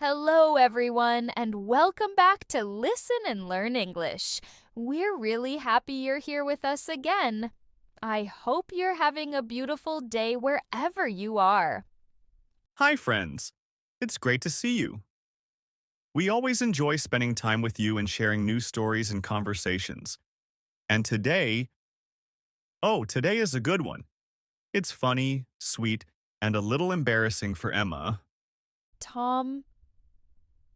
Hello, everyone, and welcome back to Listen and Learn English. We're really happy you're here with us again. I hope you're having a beautiful day wherever you are. Hi, friends. It's great to see you. We always enjoy spending time with you and sharing new stories and conversations. And today is a good one. It's funny, sweet, and a little embarrassing for Emma. Tom,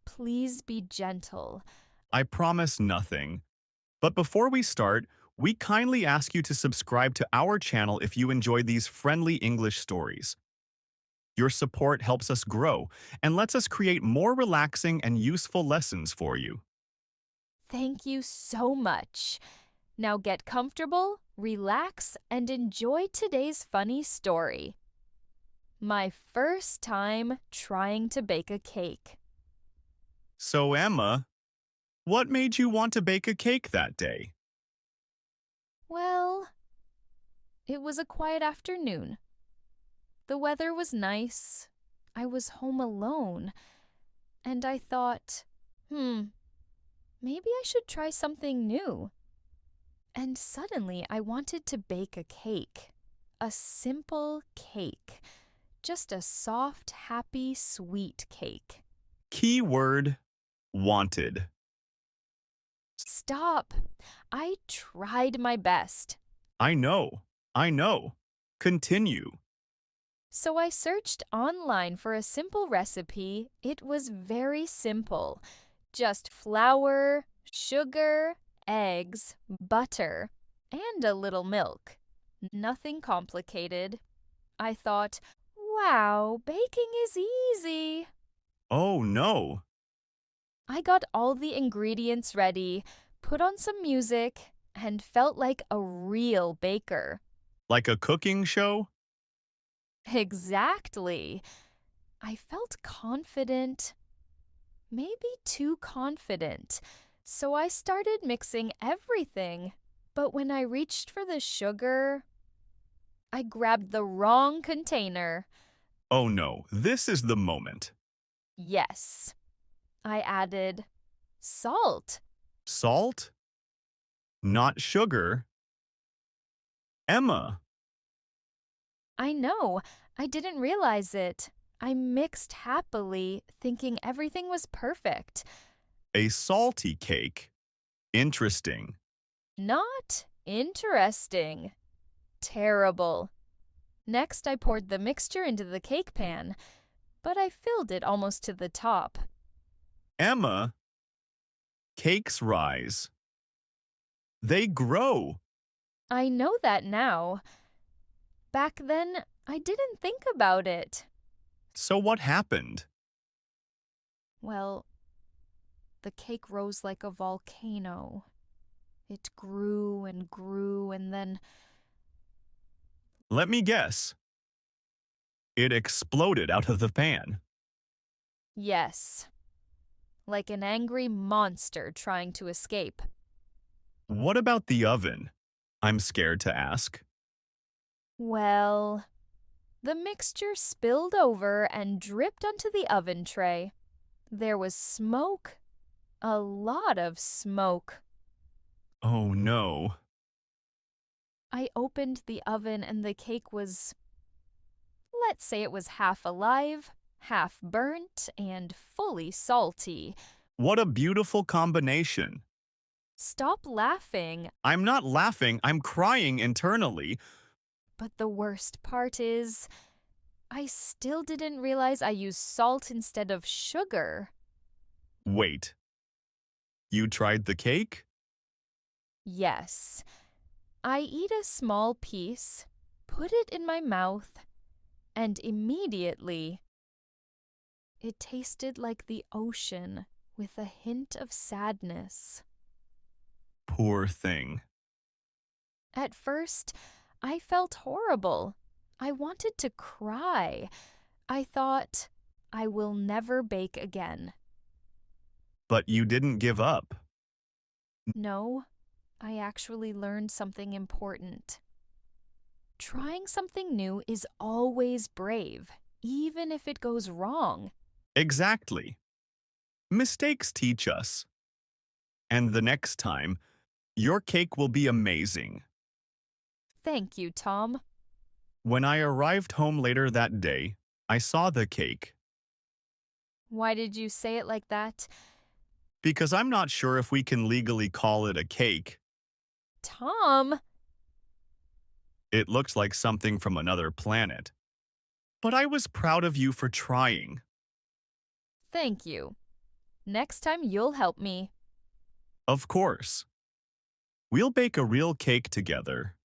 please be gentle. I promise nothing. But before we start, we kindly ask you to subscribe to our channel if you enjoy these friendly English stories. Your support helps us grow and lets us create more relaxing and useful lessons for you. Thank you so much. Now get comfortable, relax, and enjoy today's funny story. My first time trying to bake a cake. So, Emma, what made you want to bake a cake that day? Well, it was a quiet afternoon. The weather was nice. I was home alone. And I thought, maybe I should try something new. And suddenly I wanted to bake a cake. A simple cake. Just a soft, happy, sweet cake. Keyword wanted. Stop! I tried my best. I know. Continue. So I searched online for a simple recipe. It was very simple. Just flour, sugar, eggs, butter, and a little milk. Nothing complicated. I thought, wow, baking is easy. Oh no, I got all the ingredients ready, put on some music, and felt like a real baker. like a cooking show? Exactly. I felt confident, maybe too confident, so I started mixing everything. But when I reached for the sugar, I grabbed the wrong container. Oh no, this is the moment. Yes, I added salt. Salt? Not sugar? Emma, I know, I didn't realize it. I mixed happily, thinking everything was perfect. a salty cake. Interesting. Not interesting. Terrible. Next, I poured the mixture into the cake pan, but I filled it almost to the top. Emma, cakes rise. They grow. I know that now. Back then, I didn't think about it. So what happened? Well, the cake rose like a volcano. It grew and grew, and then, Let me guess. It exploded out of the pan. yes, like an angry monster trying to escape. What about the oven? I'm scared to ask. Well, the mixture spilled over and dripped onto the oven tray. There was smoke, a lot of smoke. Oh no. I opened the oven and the cake was, let's say it was half alive, half burnt, and fully salty. What a beautiful combination. Stop laughing. I'm not laughing, I'm crying internally. But the worst part is, I still didn't realize I used salt instead of sugar. Wait. You tried the cake? Yes. I eat a small piece, put it in my mouth, and immediately it tasted like the ocean with a hint of sadness. Poor thing. At first, I felt horrible. I wanted to cry. I thought, I will never bake again. But you didn't give up. No, I actually learned something important. Trying something new is always brave, even if it goes wrong. Exactly. Mistakes teach us. And the next time, your cake will be amazing. Thank you, Tom. When I arrived home later that day, I saw the cake. Why did you say it like that? Because I'm not sure if we can legally call it a cake. Tom! It looks like something from another planet. But I was proud of you for trying. Thank you. Next time you'll help me. Of course. We'll bake a real cake together.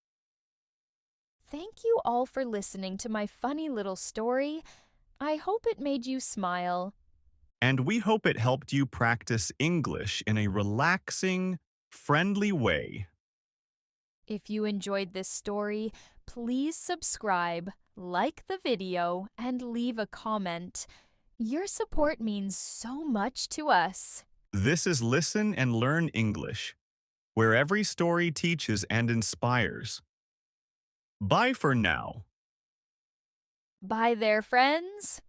Thank you all for listening to my funny little story. I hope it made you smile. And we hope it helped you practice English in a relaxing, friendly way. If you enjoyed this story, please subscribe, like the video, and leave a comment. Your support means so much to us. This is Listen and Learn English, where every story teaches and inspires. Bye for now. Bye there, friends.